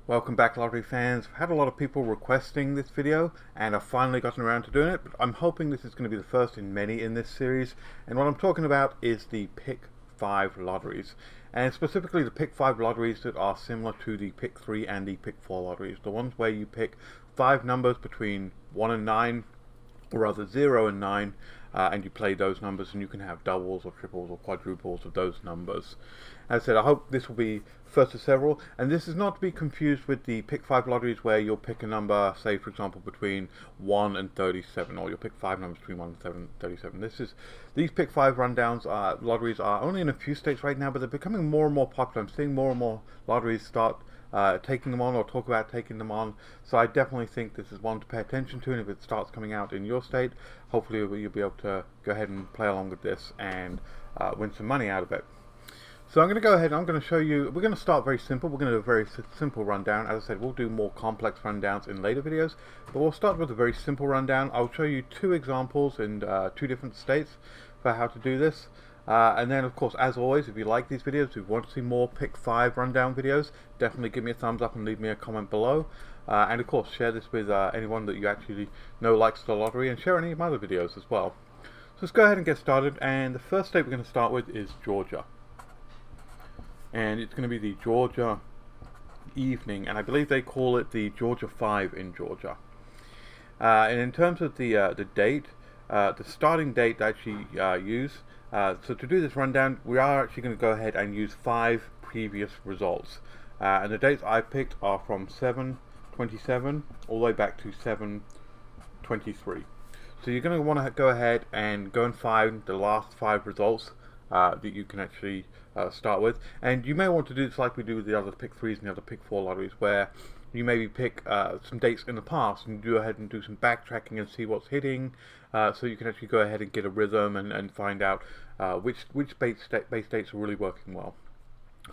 Welcome back, lottery fans. I've had a lot of people requesting this video and I've finally gotten around to doing it, but I'm hoping this is going to be the first in many in this series. And what I'm talking about is the Pick 5 lotteries, and specifically the Pick 5 lotteries that are similar to the Pick 3 and the Pick 4 lotteries. The ones where you pick 5 numbers between 1 and 9, or rather 0 and 9, and you play those numbers, and you can have doubles or triples or quadruples of those numbers. As I said, I hope this will be first of several, and this is not to be confused with the Pick 5 lotteries where you'll pick a number, say for example between 1 and 37, or you'll pick 5 numbers between 1 and 37. These Pick 5 rundowns, lotteries are only in a few states right now, but they're becoming more and more popular. I'm seeing more and more lotteries start taking them on or talk about taking them on, so I definitely think this is one to pay attention to, and if it starts coming out in your state, hopefully you'll be able to go ahead and play along with this and win some money out of it. So I'm going to go ahead and I'm going to show you, we're going to start very simple. We're going to do a very simple rundown. As I said, we'll do more complex rundowns in later videos, but we'll start with a very simple rundown. I'll show you 2 examples in 2 different states for how to do this. And then of course, as always, if you like these videos, if you want to see more Pick 5 rundown videos, definitely give me a thumbs up and leave me a comment below. And of course, share this with anyone that you actually know likes the lottery, and share any of my other videos as well. So let's go ahead and get started, and the first state we're going to start with is Georgia. And it's going to be the Georgia evening, and I believe they call it the Georgia 5 in Georgia. And in terms of the date, the starting date that I actually use, so to do this rundown, we are actually going to go ahead and use 5 previous results. And the dates I picked are from 7/27 all the way back to 7/23. So you're going to want to go ahead and go and find the last 5 results that you can actually start with, and you may want to do this like we do with the other Pick 3s and the other Pick 4 lotteries, where you maybe pick some dates in the past and go ahead and do some backtracking and see what's hitting, so you can actually go ahead and get a rhythm and find out which base dates are really working well.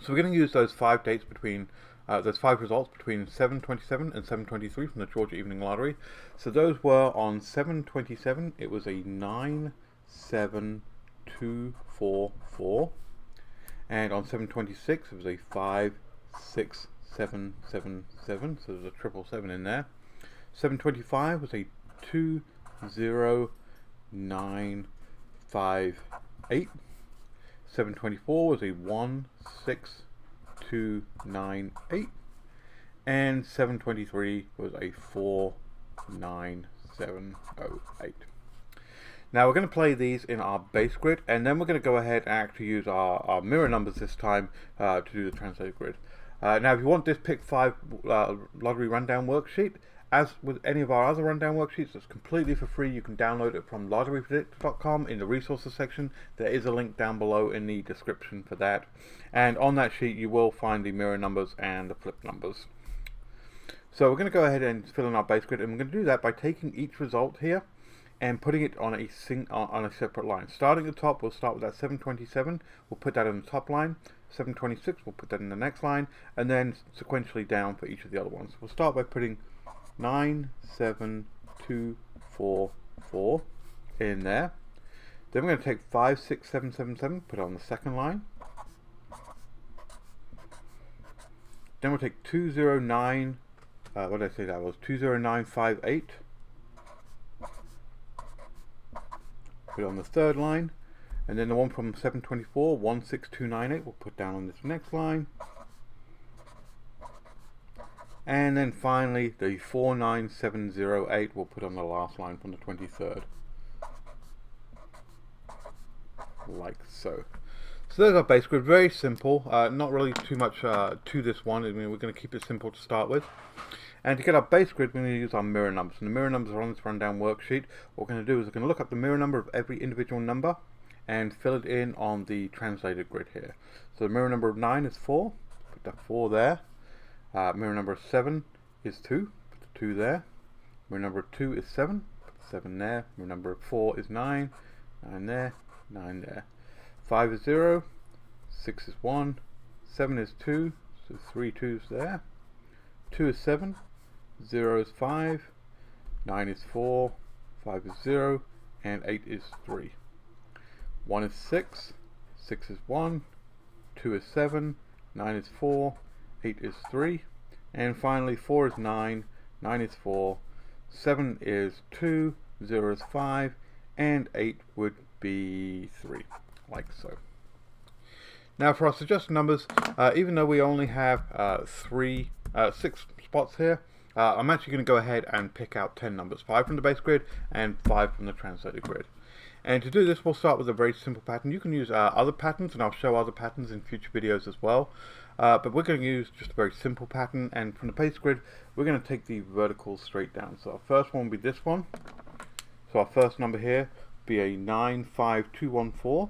So we're going to use those 5 dates between those 5 results between 7/27 and 7/23 from the Georgia Evening Lottery. So those were on 7/27, it was a 97244, and on 7/26 it was a 56777, so there's a 777 in there. 7/25 was a 20958. 7/24 was a 16298, and 7/23 was a 49708. Now we're going to play these in our base grid, and then we're going to go ahead and actually use our mirror numbers this time to do the translated grid. Now if you want this Pick 5 lottery rundown worksheet, as with any of our other rundown worksheets, it's completely for free. You can download it from lotterypredict.com in the resources section. There is a link down below in the description for that, and on that sheet you will find the mirror numbers and the flip numbers. So we're going to go ahead and fill in our base grid, and we're going to do that by taking each result here and putting it on a separate line. Starting at the top, we'll start with that 7/27. We'll put that on the top line. 7/26, we'll put that in the next line, and then sequentially down for each of the other ones. We'll start by putting 97244 in there. Then we're going to take 56777, put it on the second line. Then we'll take 209. What did I say that was? 20958. Put it on the third line, and then the one from 7/24, 16298, we'll put down on this next line, and then finally the 49708 we'll put on the last line from the 23rd, like so. So there's our base grid. Very simple, not really too much to this one. I mean, we're going to keep it simple to start with. And to get our base grid, we're going to use our mirror numbers. And the mirror numbers are on this rundown worksheet. What we're going to do is we're going to look up the mirror number of every individual number and fill it in on the translated grid here. So the mirror number of 9 is 4. Put that 4 there. Mirror number of 7 is 2. Put the 2 there. Mirror number of 2 is 7. Put the 7 there. Mirror number of 4 is 9. 9 there. 9 there. 5 is 0. 6 is 1. 7 is 2. So 3 2's there. 2 is 7. 0 is 5, 9 is 4, 5 is 0, and 8 is 3. 1 is 6, 6 is 1, 2 is 7, 9 is 4, 8 is 3, And finally 4 is 9, 9 is 4, 7 is 2, 0 is 5, and 8 would be 3, like so. Now for our suggested numbers, even though we only have 6 spots here, I'm actually going to go ahead and pick out 10 numbers, 5 from the base grid and 5 from the translated grid. And to do this, we'll start with a very simple pattern. You can use other patterns, and I'll show other patterns in future videos as well. But we're going to use just a very simple pattern, and from the base grid, we're going to take the verticals straight down. So our first one will be this one. So our first number here will be a 95214.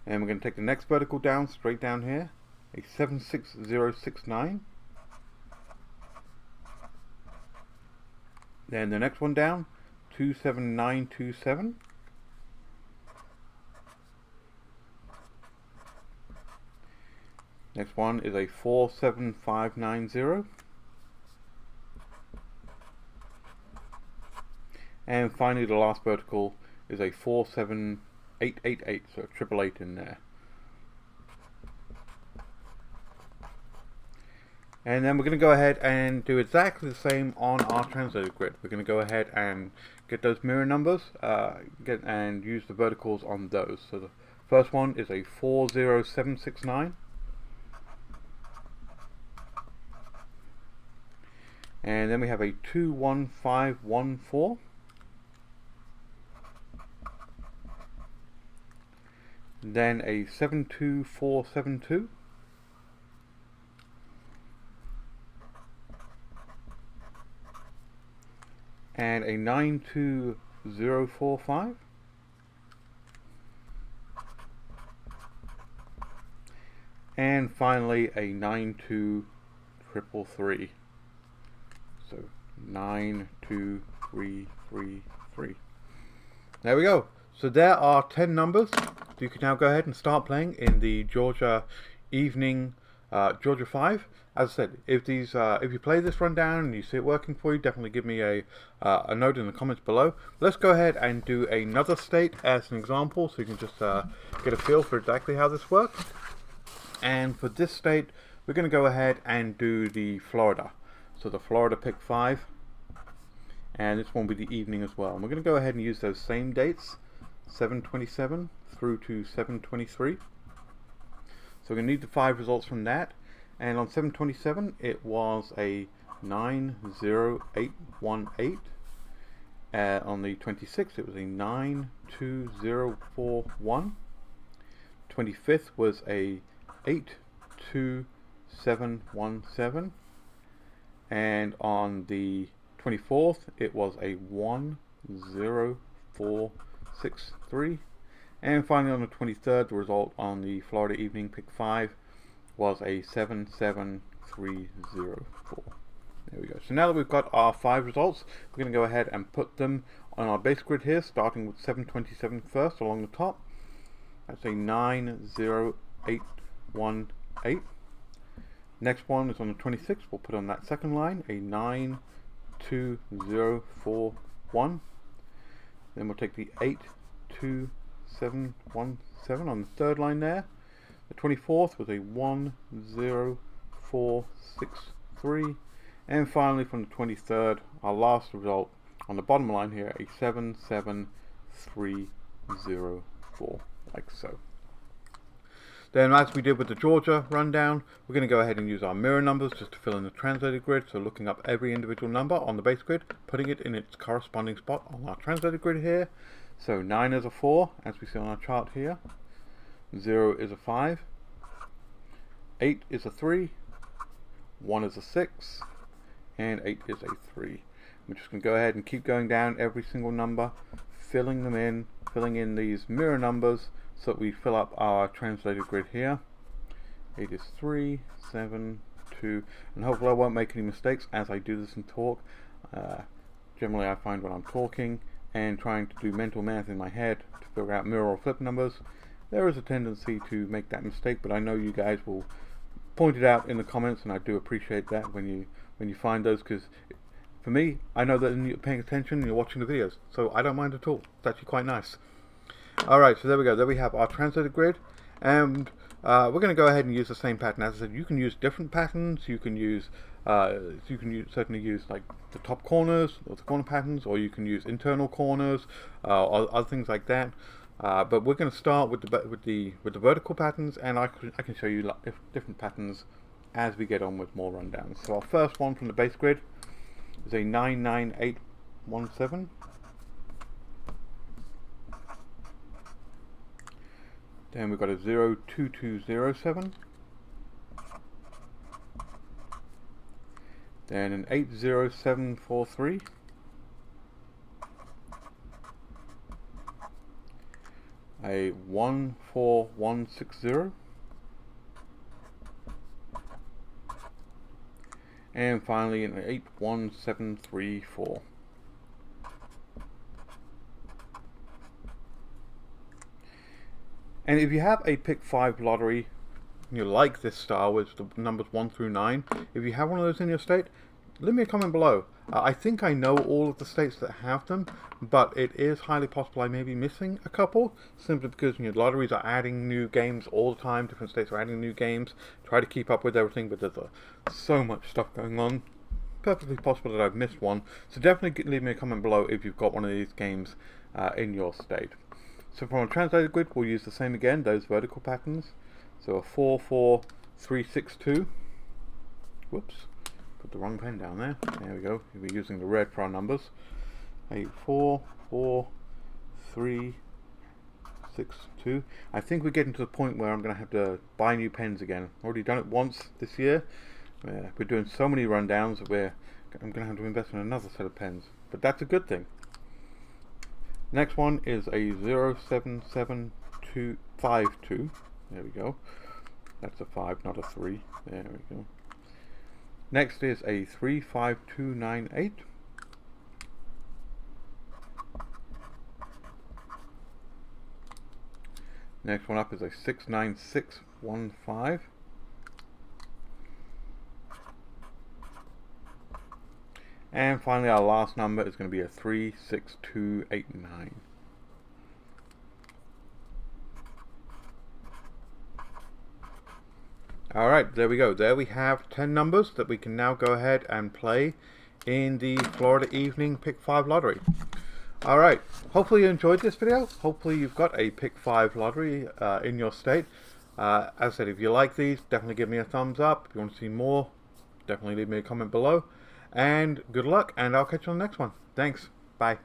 And we're going to take the next vertical down, straight down here, a 76069. Then the next one down, 27927. Next one is a 47590. And finally the last vertical is a 47888, so 888 in there. And then we're going to go ahead and do exactly the same on our translated grid. We're going to go ahead and get those mirror numbers and use the verticals on those. So the first one is a 40769. And then we have a 21514. Then a 72472. And a 92045. And finally a 92333. So 92333. There we go. So there are 10 numbers. You can now go ahead and start playing in the Georgia evening Georgia 5. As I said, if you play this rundown and you see it working for you, definitely give me a note in the comments below. Let's go ahead and do another state as an example, so you can just get a feel for exactly how this works. And for this state, we're going to go ahead and do the Florida. So the Florida pick 5, and this one will be the evening as well. And we're going to go ahead and use those same dates, 7/27 through to 7/23. So we're going to need the 5 results from that. And on 7/27, it was a 90818. On the 26th, it was a 92041. 25th was a 82717. And on the 24th, it was a 10463. And finally on the 23rd, the result on the Florida evening pick 5 was a 77304. There we go. So now that we've got our 5 results, we're going to go ahead and put them on our base grid here, starting with 727 first along the top. That's a 90818. Next one is on the 26th. We'll put on that second line a 92041. Then we'll take the 82717 on the third line there. The 24th was a 10463. And finally from the 23rd, our last result on the bottom line here, a 77304, like so. Then, as we did with the Georgia rundown, we're going to go ahead and use our mirror numbers just to fill in the translated grid. So looking up every individual number on the base grid, putting it in its corresponding spot on our translated grid here. So 9 is a 4, as we see on our chart here. 0 is a 5. 8 is a 3. 1 is a 6. And 8 is a 3. We're just going to go ahead and keep going down every single number, filling in these mirror numbers, so that we fill up our translated grid here. 8 is 3, 7, 2, and hopefully I won't make any mistakes as I do this and talk. Generally I find when I'm talking and trying to do mental math in my head to figure out mirror or flip numbers, there is a tendency to make that mistake, but I know you guys will point it out in the comments, and I do appreciate that when you find those, because for me, I know that you're paying attention and you're watching the videos, so I don't mind at all. It's actually quite nice. Alright, so there we go. There we have our translated grid. And we're going to go ahead and use the same pattern. As I said, you can use different patterns. You can use certainly use like the top corners or the corner patterns, or you can use internal corners or other things like that. But we're going to start with the vertical patterns, and I can show you different patterns as we get on with more rundowns. So our first one from the base grid is a 99817. Then we've got a 02207. Then an 80743. A 14160. And finally an 81734. And if you have a pick 5 lottery, you like this style with the numbers 1 through 9, if you have one of those in your state, leave me a comment below. I think I know all of the states that have them, but it is highly possible I may be missing a couple, simply because lotteries are adding new games all the time. Different states are adding new games. Try to keep up with everything, but there's so much stuff going on. Perfectly possible that I've missed one. So definitely leave me a comment below if you've got one of these games in your state. So from a translated grid, we'll use the same again, those vertical patterns. So a 44362. Whoops, put the wrong pen down there. There we go. We'll be using the red for our numbers. A 44362. I think we're getting to the point where I'm going to have to buy new pens again. I've already done it once this year. We're doing so many rundowns that I'm going to have to invest in another set of pens. But that's a good thing. Next one is a 07752. There we go. That's a 5, not a 3. There we go. Next is a 35298. Next one up is a 69615. And finally, our last number is going to be a 36289. Alright, there we go. There we have 10 numbers that we can now go ahead and play in the Florida Evening Pick 5 Lottery. Alright, hopefully you enjoyed this video. Hopefully you've got a Pick 5 Lottery in your state. As I said, if you like these, definitely give me a thumbs up. If you want to see more, definitely leave me a comment below. And good luck, and I'll catch you on the next one. Thanks. Bye.